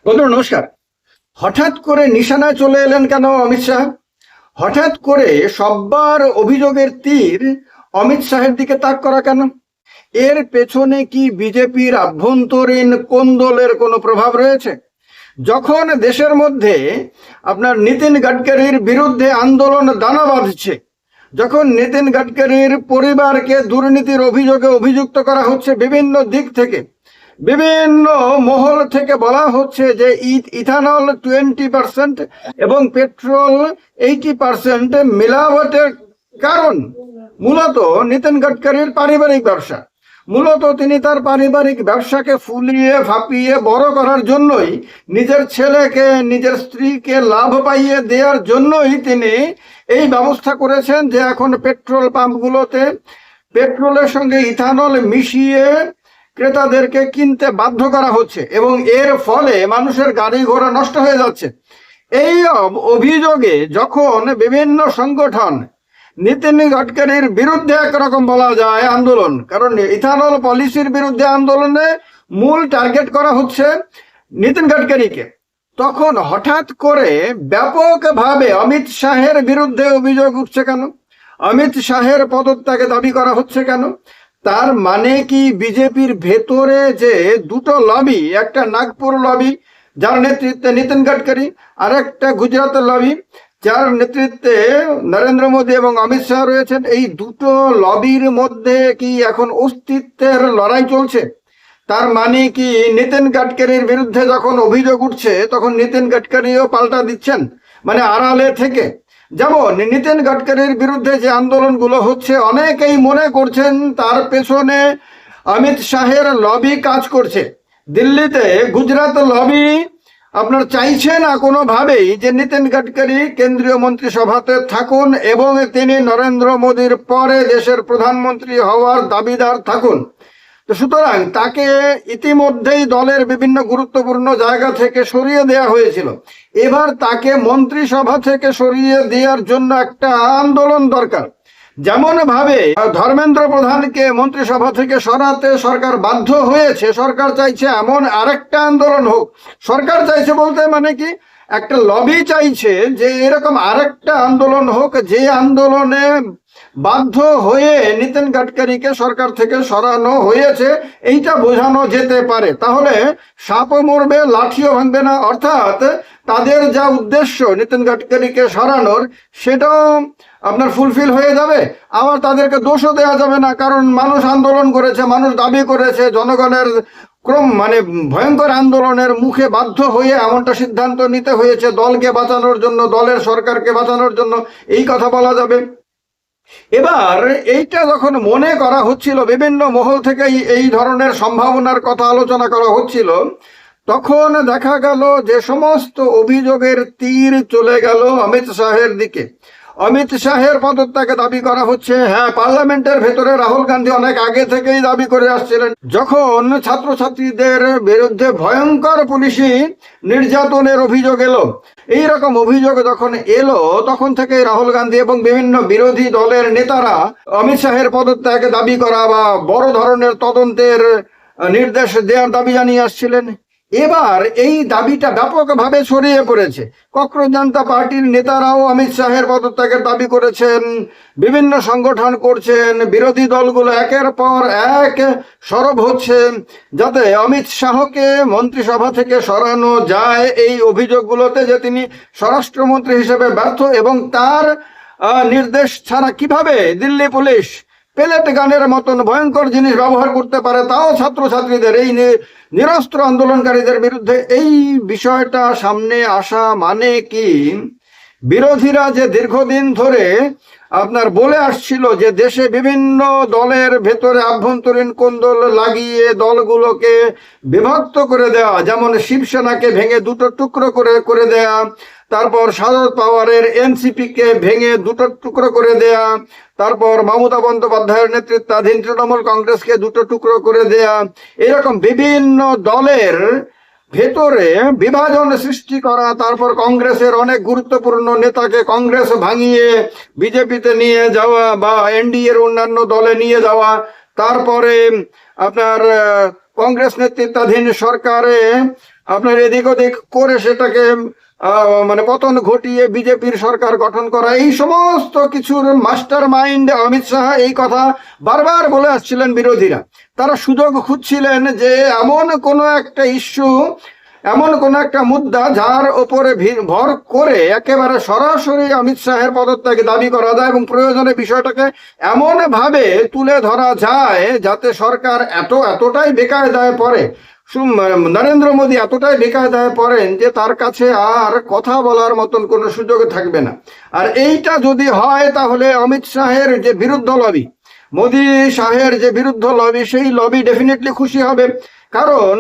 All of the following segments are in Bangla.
বন্ধু নমস্কার। হঠাৎ করে নিশানায় চলে এলেন কেন অমিত শাহ? হঠাৎ করে সব্বার অভিযোগের তীর অমিত শাহের দিকে তাক করা কেন? এর পেছনে কি বিজেপির আভ্যন্তরীণ কোন্দলের কোনো প্রভাব রয়েছে? যখন দেশের মধ্যে আপনার নীতিন গাডকারির বিরুদ্ধে আন্দোলন দানা বাঁধছে, যখন নীতিন গাডকারির পরিবারকে দুর্নীতির অভিযোগে অভিযুক্ত করা হচ্ছে বিভিন্ন দিক থেকে, বিভিন্ন মহল থেকে বলা হচ্ছে যে ইথানল 20% এবং পেট্রোল 80% মিলাওয়াটের কারণ মূলত নীতিন গাডকারির পারিবারিক ব্যবসা। মূলত তিনি তার পারিবারিক ব্যবসাকে ফুলিয়ে ফাঁপিয়ে বড় করার জন্যই, নিজের ছেলেকে নিজের স্ত্রীকে লাভ পাইয়ে দেওয়ার জন্যই তিনি এই ব্যবস্থা করেছেন যে এখন পেট্রোল পাম্পগুলোতে পেট্রোলের সঙ্গে ইথানল মিশিয়ে ক্রেতাদেরকে কিনতে বাধ্য করা হচ্ছে এবং এর ফলে মানুষের গাড়ি ঘোড়া নষ্ট হয়ে যাচ্ছে। এই অভিযোগে যখন বিভিন্ন সংগঠন নীতিন গাডকারির বিরুদ্ধে একরকম বলা যায় আন্দোলন, কারণ ইথানল পলিসির বিরুদ্ধে আন্দোলনে মূল টার্গেট করা হচ্ছে নীতিন গাডকারিকে, তখন হঠাৎ করে ব্যাপকভাবে অমিত শাহের বিরুদ্ধে অভিযোগ উঠছে কেন? অমিত শাহের পদত্যাগে দাবি করা হচ্ছে কেন? তার মানে কি বিজেপির ভেতরে যে দুটো লবি, একটা নাগপুর লবি যার নেতৃত্বে নীতিন গাডকারি, আর একটা গুজরাতের লবি যার নেতৃত্বে নরেন্দ্র মোদী এবং অমিত শাহ রয়েছেন, এই দুটো লবির মধ্যে কি এখন অস্তিত্বের লড়াই চলছে? তার মানে কি নীতিন গাডকারির বিরুদ্ধে যখন অভিযোগ উঠছে তখন নীতিন গাডকারিও পাল্টা দিচ্ছেন, মানে আড়ালে থেকে? যেমন নীতিন গাডকারির বিরুদ্ধে যে আন্দোলনগুলো হচ্ছে, অনেকেই মনে করছেন তার পেছনে অমিত শাহের লবি কাজ করছে। দিল্লিতে গুজরাত লবি আপনার চাইছে না কোনোভাবেই যে নীতিন গাডকারি কেন্দ্রীয় মন্ত্রিসভাতে থাকুন এবং তিনি নরেন্দ্র মোদীর পরে দেশের প্রধানমন্ত্রী হওয়ার দাবিদার থাকুন। তো সুতরাং তাকে ইতিমধ্যেই দলের বিভিন্ন গুরুত্বপূর্ণ জায়গা থেকে সরিয়ে দেওয়া হয়েছিল। এবার তাকে মন্ত্রিসভা থেকে সরিয়ে দেওয়ার জন্য একটা আন্দোলন দরকার। যেমন ভাবে ধর্মেন্দ্র প্রধানকে মন্ত্রিসভা থেকে সরাতে সরকার বাধ্য হয়েছে, সরকার চাইছে এমন আরেকটা আন্দোলন হোক। সরকার চাইছে বলতে মানে কি, একটা লবি চাইছে যে এরকম আরেকটা আন্দোলন হোক, যে আন্দোলনে বাধ্য হয়ে নীতিন গাডকারিকে সরকার থেকে সরানো হয়েছে, এইটা বোঝানো যেতে পারে। তাহলে সাপও মরবে লাঠিও ভাঙবে না, অর্থাৎ তাদের যা উদ্দেশ্য নীতিন গাডকারিকে সরানোর, সেটাও আপনার ফুলফিল হয়ে যাবে। আবার তাদেরকে দোষও দেওয়া যাবে না, কারণ মানুষ আন্দোলন করেছে, মানুষ দাবি করেছে, জনগণের মানে ভয়ঙ্কর আন্দোলনের মুখে বাধ্য হয়ে এমনটা সিদ্ধান্ত নিতে হয়েছে দলকে বাঁচানোর জন্য, দলের সরকারকে বাঁচানোর জন্য, এই কথা বলা যাবে। এবার এইটা যখন মনে করা হচ্ছিল, বিভিন্ন মহল থেকে এই ধরনের সম্ভাবনার কথা আলোচনা করা হচ্ছিল, তখন দেখা গেল যে সমস্ত অভিযোগের তীর চলে গেল অমিত শাহের দিকে। অমিত শাহের পদত্যাগে দাবি করা হচ্ছে। হ্যাঁ, পার্লামেন্টের ভেতরে রাহুল গান্ধী অনেক আগে থেকেই দাবি করে আসছিলেন। যখন ছাত্রছাত্রীদের বিরুদ্ধে ভয়ঙ্কর পুলিশি নির্যাতনের অভিযোগ এলো, এইরকম অভিযোগ যখন এলো, তখন থেকে রাহুল গান্ধী এবং বিভিন্ন বিরোধী দলের নেতারা অমিত শাহের পদত্যাগে দাবি করা বা বড় ধরনের তদন্তের নির্দেশ দেওয়ার দাবি জানিয়ে আসছিলেন। এবার এই দাবিটা ব্যাপকভাবে ছড়িয়ে পড়েছে। ককরোচ জনতা পার্টির নেতারাও অমিত শাহের পদত্যাগের দাবি করেছেন, বিভিন্ন সংগঠন করছেন, বিরোধী দলগুলো একের পর এক সরব হচ্ছে যাতে অমিত শাহকে মন্ত্রিসভা থেকে সরানো যায় এই অভিযোগগুলোতে যে তিনি স্বরাষ্ট্রমন্ত্রী হিসেবে ব্যর্থ, এবং তার নির্দেশ ছাড়া কিভাবে দিল্লি পুলিশ পেলেট গানের মতন ভয়ঙ্কর জিনিস ব্যবহার করতে পারে, তাও ছাত্রছাত্রীদের, এই নিরস্ত্র আন্দোলনকারীদের বিরুদ্ধে। এই বিষয়টা সামনে আসা মানে কি, বিরোধীরা যে দীর্ঘদিন ধরে আপনার বলে আসছিল যে দেশে বিভিন্ন দলের ভেতরে আভ্যন্তরীণ কোন্দল লাগিয়ে দলগুলোকে বিভক্ত করে দেওয়া, যেমন শিবসেনাকে ভেঙে দুটো টুকরো করে দেয়া, তারপর শারদ পাওয়ারের এনসিপিকে ভেঙে দুটো টুকরো করে দেয়া, তারপর মমতা বন্দ্যোপাধ্যায়ের নেতৃত্বাধীন তৃণমূল কংগ্রেসকে দুটো টুকরো করে দেয়া, এরকম বিভিন্ন দলের ভেতরে বিভাজন সৃষ্টি করা, তারপর কংগ্রেসের অনেক গুরুত্বপূর্ণ নেতাকে কংগ্রেস ভাঙিয়ে বিজেপিতে নিয়ে যাওয়া বা এনডিএর অন্যান্য দলে নিয়ে যাওয়া, তারপরে আপনার কংগ্রেস নেতৃত্বাধীন সরকারে আপনার এদিক ওদিক করে সেটাকে মানে পতন ঘটিয়ে বিজেপির সরকার গঠন করা, এই সমস্ত কিছুর মাস্টার মাইন্ড অমিত শাহ। এই কথা বারবার বলে আসছিলেন বিরোধীরা। তারা সুযোগ খুঁজছিলেন যে এমন কোনো একটা ইস্যু, এমন কোন একটা মুদ্রা যার ওপরে ভর করে একেবারে সরাসরি অমিত শাহের পদত্যাগ দাবি করা যায় এবং প্রয়োজনে বিষয়টাকে এমন ভাবে তুলে ধরা যায় যাতে সরকার এতটাই বেকায়দায় পড়ে, নরেন্দ্র মোদী এতটাই বেকায়দায় পড়েন যে তার কাছে আর কথা বলার মতন কোনো সুযোগ থাকবে না। আর এইটা যদি হয় তাহলে অমিত শাহের যে বিরুদ্ধ লবি, মোদী শাহের যে বিরুদ্ধ লবি, সেই লবি ডেফিনেটলি খুশি হবে। কারণ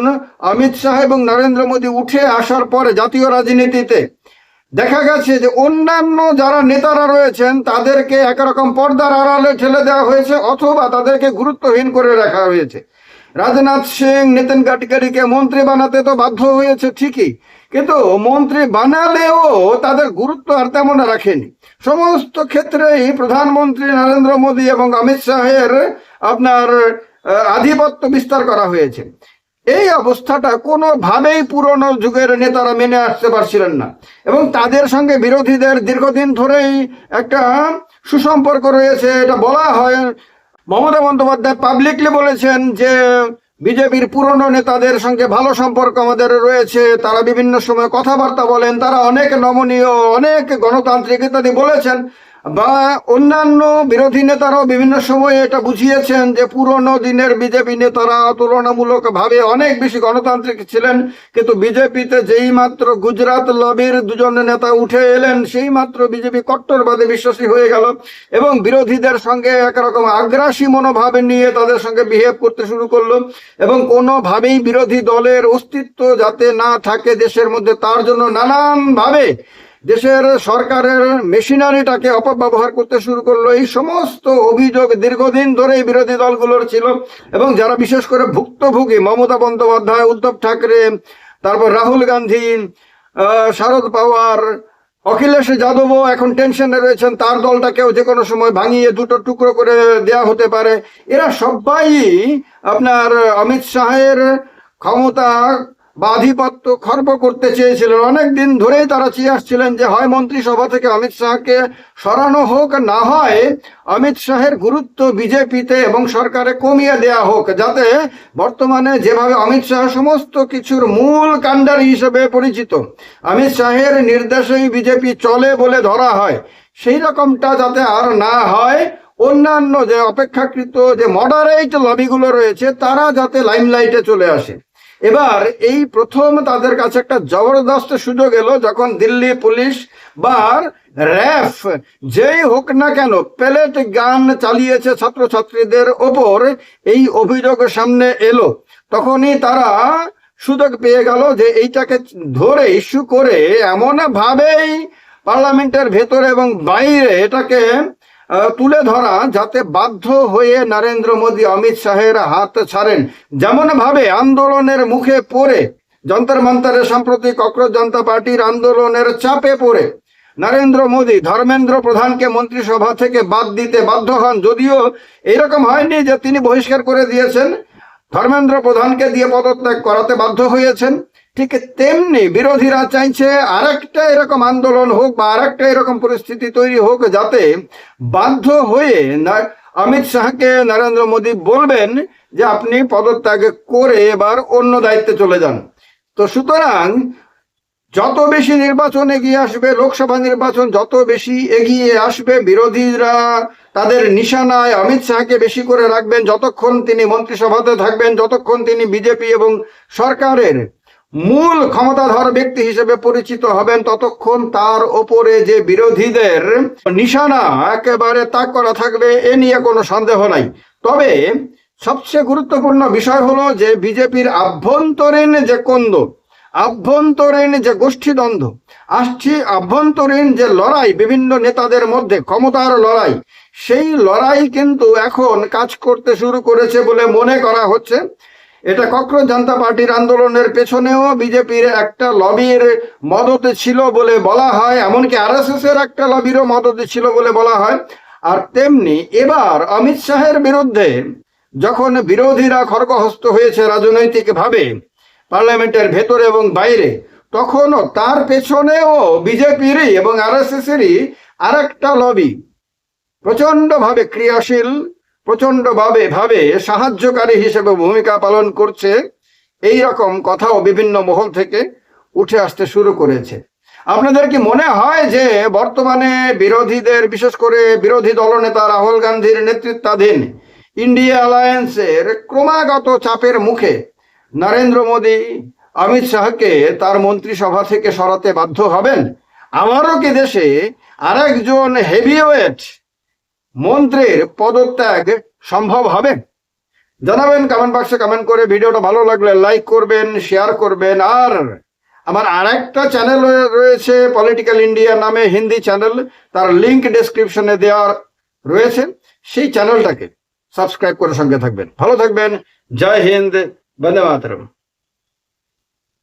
অমিত শাহ এবং নরেন্দ্র মোদী উঠে আসার পরে জাতীয় রাজনীতিতে দেখা গেছে যে অন্যান্য যারা নেতারা রয়েছেন তাদেরকে একরকম পর্দার আড়ালে ঠেলে দেওয়া হয়েছে অথবা তাদেরকে গুরুত্বহীন করে রাখা হয়েছে। রাজনাথ সিং, নিতিন গাডকারিকে মন্ত্রী বানাতে তো বাধ্য হয়েছে ঠিকই, কিন্তু মন্ত্রী বানালেও তাদের গুরুত্ব আর তেমন রাখেনি। সমস্ত ক্ষেত্রেই প্রধানমন্ত্রী নরেন্দ্র মোদী এবং অমিত শাহের আপনার আধিপত্য বিস্তার করা হয়েছে। এই অবস্থাটা কোনোভাবেই পুরনো যুগের নেতারা মেনে আসতে পারছিলেন না এবং তাদের সঙ্গে বিরোধীদের দীর্ঘদিন ধরেই একটা সুসম্পর্ক রয়েছে। এটা বলা হয়, মমতা বন্দ্যোপাধ্যায় পাবলিকলি বলেছেন যে বিজেপির পুরনো নেতাদের সঙ্গে ভালো সম্পর্ক আমাদের রয়েছে, তারা বিভিন্ন সময় কথাবার্তা বলেন, তারা অনেক নমনীয়, অনেক গণতান্ত্রিক ইত্যাদি বলেছেন। বা অন্যান্য বিরোধী নেতারাও বিভিন্ন সময়ে এটা বুঝিয়েছেন যে পুরনো দিনের বিজেপি নেতারা তুলনামূলকভাবে অনেক বেশি গণতান্ত্রিক ছিলেন, কিন্তু বিজেপিতে যেই মাত্র গুজরাট লবির দুজন নেতা উঠে এলেন সেই মাত্র বিজেপি কট্টরবাদে বিশ্বাসী হয়ে গেল এবং বিরোধীদের সঙ্গে একরকম আগ্রাসী মনোভাব নিয়ে তাদের সঙ্গে বিহেভ করতে শুরু করলো এবং কোনোভাবেই বিরোধী দলের অস্তিত্ব যাতে না থাকে দেশের মধ্যে তার জন্য নানানভাবে দেশের সরকারের মেশিনারিটাকে অপব্যবহার করতে শুরু করলো। এই সমস্ত অভিযোগ দীর্ঘদিন ধরেই বিরোধী দলগুলোর ছিল এবং যারা বিশেষ করে ভুক্তভোগী, মমতা বন্দ্যোপাধ্যায়, উদ্ধব ঠাকরে, তারপর রাহুল গান্ধী, শারদ পাওয়ার, অখিলেশ যাদবও এখন টেনশনে রয়েছেন, তার দলটাকেও যে কোনো সময় ভাঙিয়ে দুটো টুকরো করে দেয়া হতে পারে। এরা সবাই আপনার অমিত শাহের ক্ষমতা বা আধিপত্য খর্ব করতে চেয়েছিলেন। অনেক দিন ধরেই তারা চেয়ে আসছিলেন যে হয় মন্ত্রিসভা থেকে অমিত শাহকে সরানো হোক, না হয় অমিত শাহের গুরুত্ব বিজেপিতে এবং সরকারে কমিয়ে দেয়া হোক, যাতে বর্তমানে যেভাবে অমিত শাহ সমস্ত কিছুর মূল কাণ্ডারি হিসেবে পরিচিত, অমিত শাহের নির্দেশেই বিজেপি চলে বলে ধরা হয়, সেই রকমটা যাতে আর না হয়। অন্যান্য যে অপেক্ষাকৃত যে মডারেট লবিগুলো রয়েছে তারা যাতে লাইমলাইটে চলে আসে। এবার এই প্রথম তাদের কাছে একটা জবরদস্ত সুযোগ এলো যখন দিল্লি পুলিশ বা র্যাফ যেই হোক না কেন পেলেট গান চালিয়েছে ছাত্রছাত্রীদের ওপর, এই অভিযোগ সামনে এলো। তখনই তারা সুযোগ পেয়ে গেল যে এইটাকে ধরে ইস্যু করে এমন ভাবেই পার্লামেন্টের ভেতরে এবং বাইরে এটাকে তুলে ধরা যাতে বাধ্য হয়ে নরেন্দ্র মোদী অমিত শাহের হাত ছাড়েন। যেমন ভাবে আন্দোলনের মুখে পড়ে যন্তর মন্তরে সাম্প্রতিক ককরোচ জনতা পার্টির আন্দোলনের চাপে পড়ে নরেন্দ্র মোদী ধর্মেন্দ্র প্রধানকে মন্ত্রিসভা থেকে বাদ দিতে বাধ্য হন। যদিও এরকম হয়নি যে তিনি বহিষ্কার করে দিয়েছেন, ধর্মেন্দ্র প্রধানকে দিয়ে পদত্যাগ করাতে বাধ্য হয়েছেন। ঠিক তেমনি বিরোধীরা চাইছে আরেকটা এরকম আন্দোলন হোক বা আরেকটা এরকম পরিস্থিতি তৈরি হোক যাতে বাধ্য হয়ে অমিত শাহকে নরেন্দ্র মোদী বলবেন যে আপনি পদত্যাগ করে এবার অন্য দায়িত্বে চলে যান। তো সুতরাং যত বেশি নির্বাচন এগিয়ে আসবে, লোকসভা নির্বাচন যত বেশি এগিয়ে আসবে, বিরোধীরা তাদের নিশানায় অমিত শাহকে বেশি করে রাখবেন। যতক্ষণ তিনি মন্ত্রিসভাতে থাকবেন, যতক্ষণ তিনি বিজেপি এবং সরকারের মূল ক্ষমতাধর ব্যক্তি হিসেবে পরিচিত হবেন, ততক্ষণ তার ওপরে যে বিরোধীদের নিশানা একেবারে তাক করা থাকবে, এ নিয়ে কোনো সন্দেহ নাই। তবে সবচেয়ে গুরুত্বপূর্ণ বিষয় হলো যে বিজেপির আভ্যন্তরীণ যে কোন্দল, আভ্যন্তরীণ যে গোষ্ঠীদ্বন্দ্ব আসছে, আভ্যন্তরীণ যে লড়াই বিভিন্ন নেতাদের মধ্যে, ক্ষমতার লড়াই, সেই লড়াই কিন্তু এখন কাজ করতে শুরু করেছে বলে মনে করা হচ্ছে। এটা ককরোচ জনতা পার্টির আন্দোলনের পেছনেও বিজেপির একটা লবির মদতে ছিল বলে বলা হয়, এমনকি আরএসএস এর একটা লবিরও মদতে ছিল বলে বলা হয়। আর তেমনি এবার অমিত শাহের বিরুদ্ধে যখন বিরোধীরা খড়গহস্ত হয়েছে রাজনৈতিকভাবে, পার্লামেন্টের ভেতরে এবং বাইরে, তখনও তার পেছনেও বিজেপিরই এবং আরএসএসেরই আর একটা লবি প্রচন্ডভাবে ক্রিয়াশীল, প্রচন্ডভাবে সাহায্যকারী হিসেবে ভূমিকা পালন করছে। এই রকম কথাও বিভিন্ন মহল থেকে উঠে আসতে শুরু করেছে। আপনাদের কি মনে হয় যে বর্তমানে বিরোধীদের, বিশেষ করে বিরোধী দলনেতা রাহুল গান্ধীর নেতৃত্বাধীন ইন্ডিয়া অ্যালায়েন্সের ক্রমাগত চাপের মুখে নরেন্দ্র মোদী অমিত শাহকে তার মন্ত্রিসভা থেকে সরাতে বাধ্য হবেন? আমারও কি দেশে আরেকজন হেভিওয়েট মন্ত্রীর পদত্যাগ সম্ভব হবে? জানাবেন কমেন্ট বক্সে কমেন্ট করে। ভিডিওটা ভালো লাগলে লাইক করবেন, শেয়ার করবেন। আর আমার আরেকটা চ্যানেল রয়েছে পলিটিক্যাল ইন্ডিয়া নামে, হিন্দি চ্যানেল, তার লিংক ডেসক্রিপশনে দেওয়া রয়েছে। সেই চ্যানেলটাকে সাবস্ক্রাইব করে সঙ্গে থাকবেন। ভালো থাকবেন। জয় হিন্দ, বন্দে মাতরম।